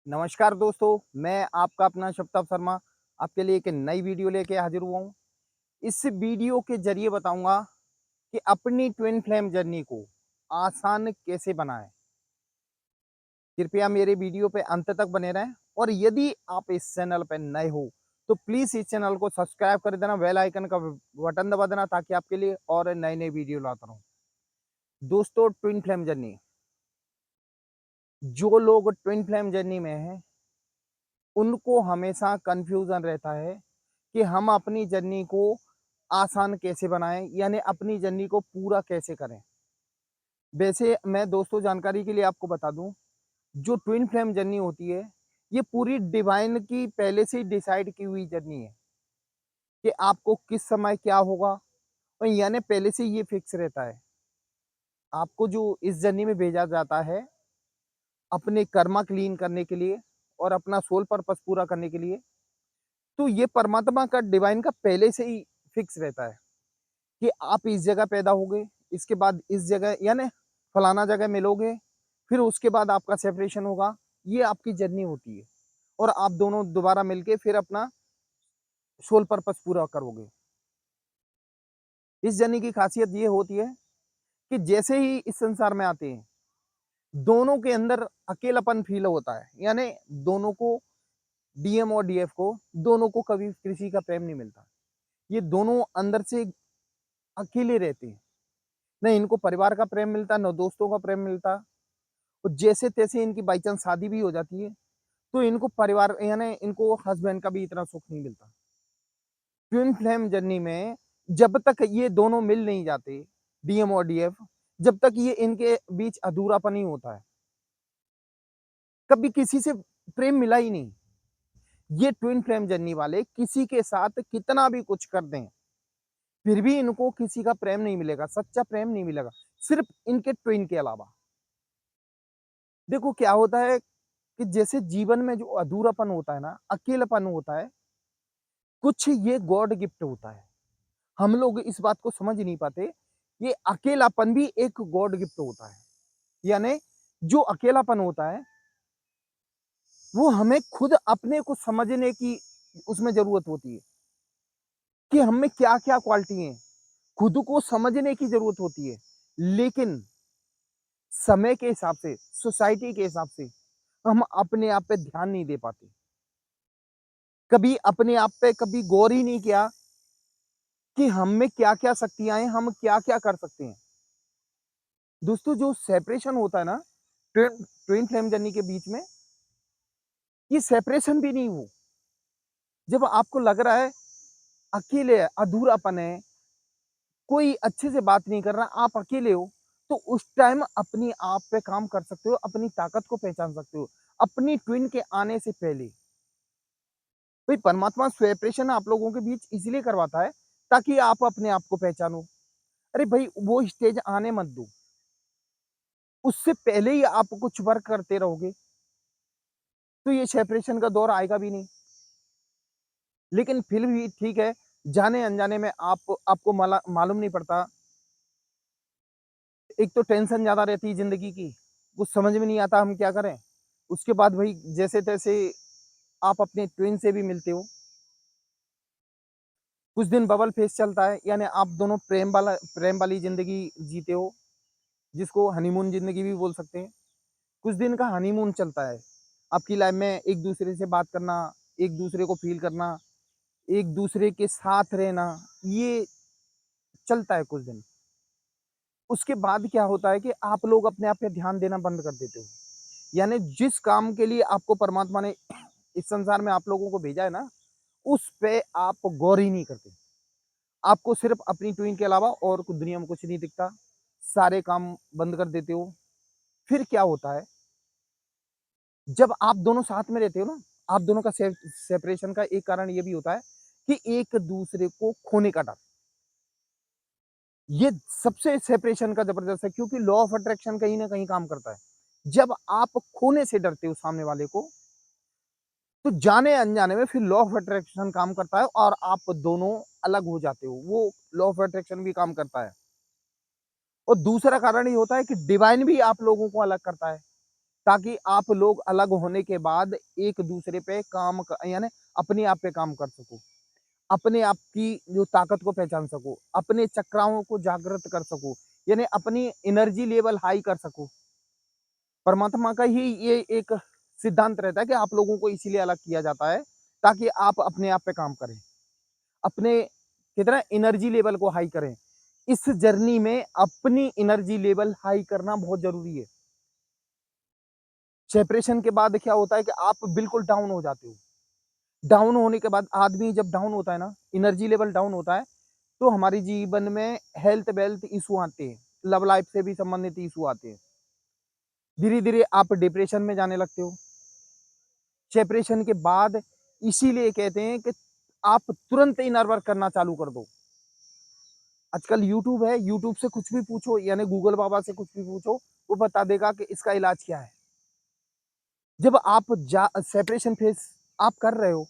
नमस्कार दोस्तों, मैं आपका अपना शब्ताब शर्मा आपके लिए एक नई वीडियो लेके हाजिर हुआ हूँ। इस वीडियो के ज़रिए बताऊँगा कि अपनी ट्विन फ्लेम जर्नी को आसान कैसे बनाएँ। कृपया मेरे वीडियो पे अंत तक बने रहें और यदि आप इस चैनल पे नए हो, तो प्लीज़ इस चैनल को सब्सक्राइब कर देना, बेल आइकन का बटन दबा देना ताकि आपके लिए और नए-नए वीडियो लाता रहूँ। दोस्तों, ट्विन फ्लेम जर्नी, जो लोग ट्विन फ्लेम जर्नी में हैं, उनको हमेशा कन्फ्यूज़न रहता है कि हम अपनी जर्नी को आसान कैसे बनाएँ, यानी अपनी जर्नी को पूरा कैसे करें। वैसे मैं दोस्तों जानकारी के लिए आपको बता दूँ, जो ट्विन फ्लेम जर्नी होती है, ये पूरी डिवाइन की पहले से ही डिसाइड की हुई जर्नी है कि आपको किस समय क्या होगा और यानी पहले से ये फिक्स रहता है। आपको जो इस जर्नी में भेजा जाता है, अपने कर्मा क्लीन करने के लिए और अपना सोल पर्पस पूरा करने के लिए, तो ये परमात्मा का डिवाइन का पहले से ही फिक्स रहता है। कि आप इस जगह पैदा होगे, इसके बाद इस जगह यानी फलाना जगह मिलोगे, फिर उसके बाद आपका सेपरेशन होगा, ये आपकी जर्नी होती है और आप दोनों दोबारा मिलके फिर अपना सोल पर्पस पूरा करोगे। इस जर्नी की खासियत ये होती है कि जैसे ही इस संसार में आते हैं, दोनों के अंदर अकेलापन फ़ील होता है, यानी दोनों को डीएम और डीएफ को, दोनों को कभी किसी का प्रेम नहीं मिलता। ये दोनों अंदर से अकेले रहते हैं, ना इनको परिवार का प्रेम मिलता, ना दोस्तों का प्रेम मिलता। और जैसे-तैसे इनकी बाई चांस शादी भी हो जाती है, तो इनको परिवार यानी इनको हस्बैंड का भी इतना सुख नहीं मिलता। ट्विन फ्लेम जर्नी में जब तक ये दोनों मिल नहीं जाते, डीएम और डीएफ, जब तक ये इनके बीच अधूरापन ही होता है। कभी किसी से प्रेम मिला ही नहीं। ये ट्विन फ्लेम जर्नी वाले किसी के साथ कितना भी कुछ कर दें, फिर भी इनको किसी का प्रेम नहीं मिलेगा, सच्चा प्रेम नहीं मिलेगा, सिर्फ़ इनके ट्विन के अलावा। देखो क्या होता है कि जैसे जीवन में जो अधूरापन होता है ना, अकेलापन होता है, कुछ ये गॉड गिफ्ट होता है। हम लोग इस बात को समझ नहीं पाते, ये अकेलापन भी एक गॉड गिफ्ट होता है। यानी जो अकेलापन होता है, वो हमें खुद अपने को समझने की उसमें ज़रूरत होती है, कि हम में क्या-क्या क्वालिटी हैं, खुद को समझने की ज़रूरत होती है। लेकिन समय के हिसाब से, सोसाइटी के हिसाब से, हम अपने आप पे ध्यान नहीं दे पाते। कभी अपने आप पे कभी गौर ही नहीं किया कि हम में क्या-क्या शक्तियाँ हैं, हम क्या-क्या कर सकते हैं। दोस्तों जो सेपरेशन होता है ना, ट्विन ट्विन फ्लेम जर्नी के बीच में, ये सेपरेशन भी नहीं हो। जब आपको लग रहा है अकेले है, अधूरापन है, कोई अच्छे से बात नहीं कर रहा, आप अकेले हो, तो उस टाइम अपनी आप पे काम कर सकते हो, अपनी ताकत को पहचान सकते हो, अपनी ट्विन के आने से पहले। भाई परमात्मा सेपरेशन आप लोगों के बीच इसलिए करवाता है, ताकि आप अपने आप को पहचानो। अरे भाई वो स्टेज आने मत दो। उससे पहले ही आप कुछ वर्क करते रहोगे, तो ये सेपरेशन का दौर आएगा भी नहीं। लेकिन फिर भी ठीक है, जाने-अनजाने में आपको मालूम नहीं पड़ता। एक तो टेंशन ज़्यादा रहती है ज़िंदगी की, कुछ समझ में नहीं आता हम क्या करें। उसके बाद भई जैसे-तैसे आप अपने ट्विन से भी मिलते हो। कुछ दिन बबल फेज़ चलता है, यानी आप दोनों प्रेम वाली ज़िंदगी जीते हो, जिसको हनीमून ज़िंदगी भी बोल सकते हैं। कुछ दिन का हनीमून चलता है। आपकी लाइफ़ में एक-दूसरे से बात करना, एक-दूसरे को फ़ील करना, एक-दूसरे के साथ रहना, ये चलता है कुछ दिन। उसके बाद क्या होता है कि आप लोग अपने आप पे ध्यान देना बंद कर देते हो। यानी जिस काम के लिए आपको परमात्मा ने इस संसार में आप लोगों को भेजा है ना, उस पे आप गौर ही नहीं करते। आपको सिर्फ़ अपनी ट्विन के अलावा और कुछ दुनिया में कुछ नहीं दिखता। सारे काम बंद कर देते हो। फिर क्या होता है, जब आप दोनों साथ में रहते हो ना, आप दोनों का सेपरेशन का एक कारण ये भी होता है कि एक-दूसरे को खोने का डर। ये सबसे सेपरेशन का ज़बरदस्त है, क्योंकि लॉ ऑफ अट्रैक्शन कहीं न कहीं काम करता है। जब आप खोने से डरते हो सामने वाले को, तो जाने-अनजाने में फिर लॉ ऑफ अट्रैक्शन काम करता है और आप दोनों अलग हो जाते हो। वो लॉ ऑफ अट्रैक्शन भी काम करता है। और दूसरा कारण ये होता है कि डिवाइन भी आप लोगों को अलग करता है। ताकि आप लोग अलग होने के बाद एक दूसरे पे काम यानी अपने आप पे काम कर सको, अपने आप की जो ताकत को पहचान सको, अपने चक्राओं को जागृत कर सको, यानी अपनी एनर्जी लेवल हाई कर सको। परमात्मा का ही ये एक सिद्धांत रहता है कि आप लोगों को इसीलिए अलग किया जाता है ताकि आप अपने आप पे काम करें, अपने कितना एनर्जी लेवल को हाई करें। इस जर्नी में अपनी एनर्जी लेवल हाई करना बहुत जरूरी है। सेपरेशन के बाद क्या होता है कि आप बिल्कुल डाउन हो जाते हो। डाउन होने के बाद आदमी जब डाउन होता है ना, एनर्जी लेवल डाउन होता है, तो हमारे जीवन में हेल्थ वेल्थ इशू आते हैं, लव लाइफ से भी संबंधित इशू आते हैं। धीरे धीरे आप डिप्रेशन में जाने लगते हो। सेपरेशन के बाद इसीलिए कहते हैं कि आप तुरंत इनर वर्क करना चालू कर दो। आजकल यूट्यूब है, यूट्यूब से कुछ भी पूछो, यानी गूगल बाबा से कुछ भी पूछो, वो बता देगा कि इसका इलाज क्या है। जब आप सेपरेशन फेस आप कर रहे हो,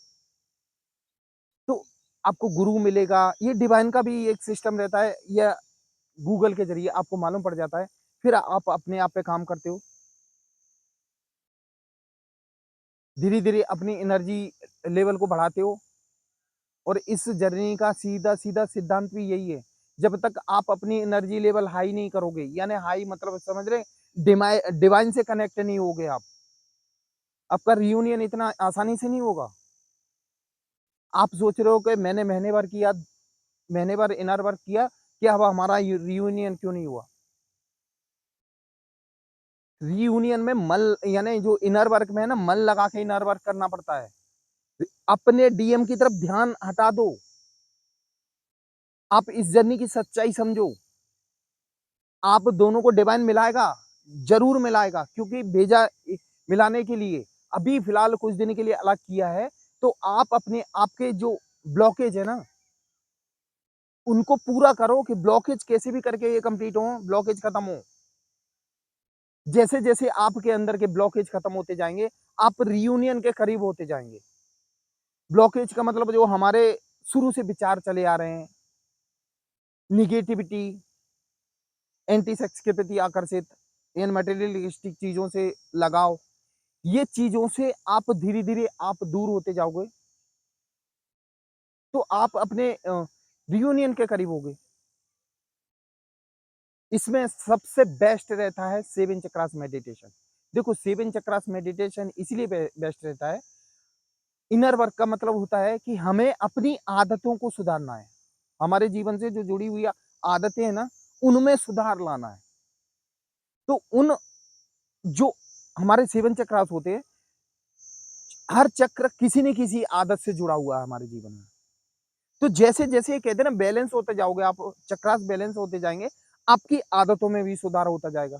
तो आपको गुरु मिलेगा। ये डिवाइन का भी एक सिस्टम रहता है, या गूगल के जरिए आपको मालूम पड़ जाता है। फिर आप अपने आप पे काम करते हो, धीरे धीरे अपनी एनर्जी लेवल को बढ़ाते हो। और इस जर्नी का सीधा सीधा सिद्धांत भी यही है, जब तक आप अपनी एनर्जी लेवल हाई नहीं करोगे, यानी हाई मतलब समझ रहे, डिवाइन से कनेक्ट नहीं होगे आप, आपका रियूनियन इतना आसानी से नहीं होगा। आप सोच रहे हो कि मैंने महीने भर किया, महीने भर इनर वर्क किया, क्या अब हमारा रियूनियन क्यों नहीं हुआ? रियूनियन में मन, यानी जो इनर वर्क में है ना, मन लगा के इनर वर्क करना पड़ता है। अपने डीएम की तरफ ध्यान हटा दो। आप इस जर्नी की सच्चाई समझो। आप दोनों को डिवाइन मिलाएगा, जरूर मिलाएगा, क्योंकि भेजा मिलाने के लिए। अभी फिलहाल कुछ दिन के लिए अलग किया है, तो आप अपने आपके जो ब्लॉकेज है ना, उनको पूरा करो कि ब्लॉकेज कैसे भी करके ये कंप्लीट हो, ब्लॉकेज खत्म हो। जैसे जैसे आपके अंदर के ब्लॉकेज खत्म होते जाएंगे, आप रियूनियन के करीब होते जाएंगे। ब्लॉकेज का मतलब जो हमारे शुरू से विचार चले आ रहे हैं, निगेटिविटी, एंटी सेक्स के प्रति आकर्षित, इन मटेरियलिस्टिक चीजों से लगाव, ये चीजों से आप धीरे धीरे आप दूर होते जाओगे, तो आप अपने रियूनियन के करीब होगे। इसमें सबसे बेस्ट रहता है 7 चक्रास मेडिटेशन। देखो 7 चक्रास मेडिटेशन इसलिए बेस्ट रहता है। इनर वर्क का मतलब होता है कि हमें अपनी आदतों को सुधारना है। हमारे जीवन से जो जुड़ी हुई आदतें हैं ना, उनमें सुधार लाना है। तो उन जो हमारे 7 चक्रास होते हैं, हर चक्र किसी न किसी आदत से जुड़ा हुआ है हमारे जीवन में। तो जैसे-जैसे कहते हैं ना, बैलेंस होते जाओगे आप, चक्रास बैलेंस होते जाएँगे, आपकी आदतों में भी सुधार होता जाएगा।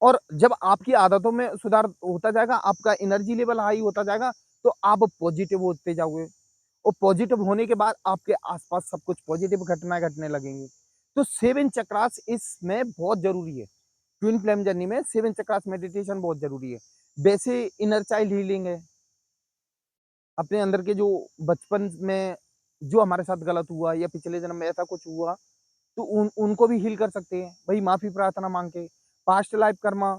और जब आपकी आदतों में सुधार होता जाएगा, आपका एनर्जी लेवल हाई होता जाएगा, तो आप पॉजिटिव होते जाओगे। और पॉजिटिव होने के बाद आपके आस-पास सब कुछ पॉजिटिव घटनाएँ घटने लगेंगी। तो 7 चक्रास इसमें बहुत ज़रूरी है। ट्विन फ्लेम जर्नी में 7 चक्रास मेडिटेशन बहुत ज़रूरी है। वैसे इनर चाइल्ड हीलिंग है। अपने अंदर के जो बचपन में जो हमारे साथ गलत हुआ, या पिछले जन्म में ऐसा कुछ हुआ, तो उनको भी हील कर सकते हैं। भई माफ़ी प्रार्थना माँग के, पास्ट लाइफ कर्मा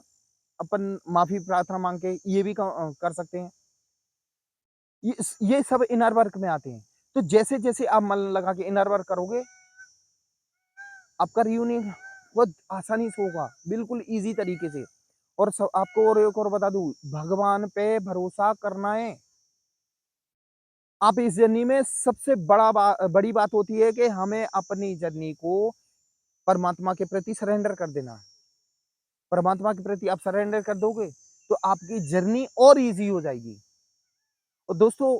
अपन माफ़ी प्रार्थना माँग के ये भी कर सकते हैं। ये सब इनर वर्क में आते हैं। तो जैसे-जैसे आप मन लगा के इनर वर्क करोगे, आपका रियूनियन बहुत आसानी से होगा, बिल्कुल ईज़ी तरीके से। और आपको और एक और बता दूँ, भगवान पे भरोसा करना है। आप इस जर्नी में सबसे बड़ी बात होती है कि हमें अपनी जर्नी को परमात्मा के प्रति सरेंडर कर देना है। परमात्मा के प्रति आप सरेंडर कर दोगे, तो आपकी जर्नी और ईज़ी हो जाएगी। और दोस्तों,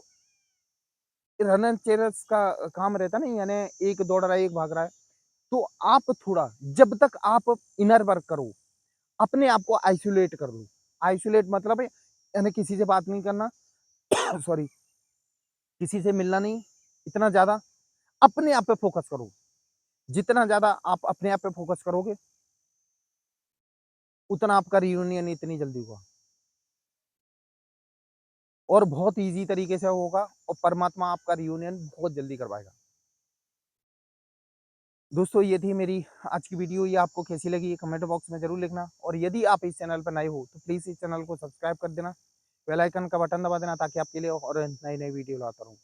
रन एंड चेरर्स का काम रहता है ना, यानी एक दौड़ रहा है, एक भाग रहा है। तो आप थोड़ा, जब तक आप इनर वर्क करो, अपने आप को आइसोलेट कर लो। आइसोलेट मतलब है, यानी किसी से बात नहीं करना, सॉरी, किसी से मिलना नहीं इतना ज़्यादा, अपने आप पे फ़ोकस करो। जितना ज़्यादा आप अपने आप पे फ़ोकस करोगे, उतना आपका रियूनियन इतनी जल्दी होगा, और बहुत ईज़ी तरीके से होगा, और परमात्मा आपका रियूनियन बहुत जल्दी करवाएगा। दोस्तों ये थी मेरी आज की वीडियो, ये आपको कैसी लगी ये कमेंट बॉक्स में ज़रूर लिखना, और यदि आप इस चैनल पर नए हो तो प्लीज़ इस चैनल को सब्सक्राइब कर देना, बेल आइकन का बटन दबा देना ताकि आपके लिए और नई-नई वीडियो लाता रहूँ।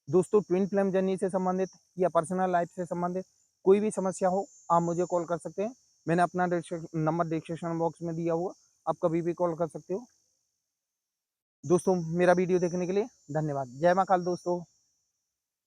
दोस्तों ट्विन फ्लेम जर्नी से संबंधित या पर्सनल लाइफ से संबंधित कोई भी समस्या हो, आप मुझे कॉल कर सकते हैं। मैंने अपना नंबर डिस्क्रिप्शन बॉक्स में दिया हुआ, आप कभी भी कॉल कर सकते हो। दोस्तों मेरा वीडियो देखने के लिए धन्यवाद। जय महाकाल दोस्तों।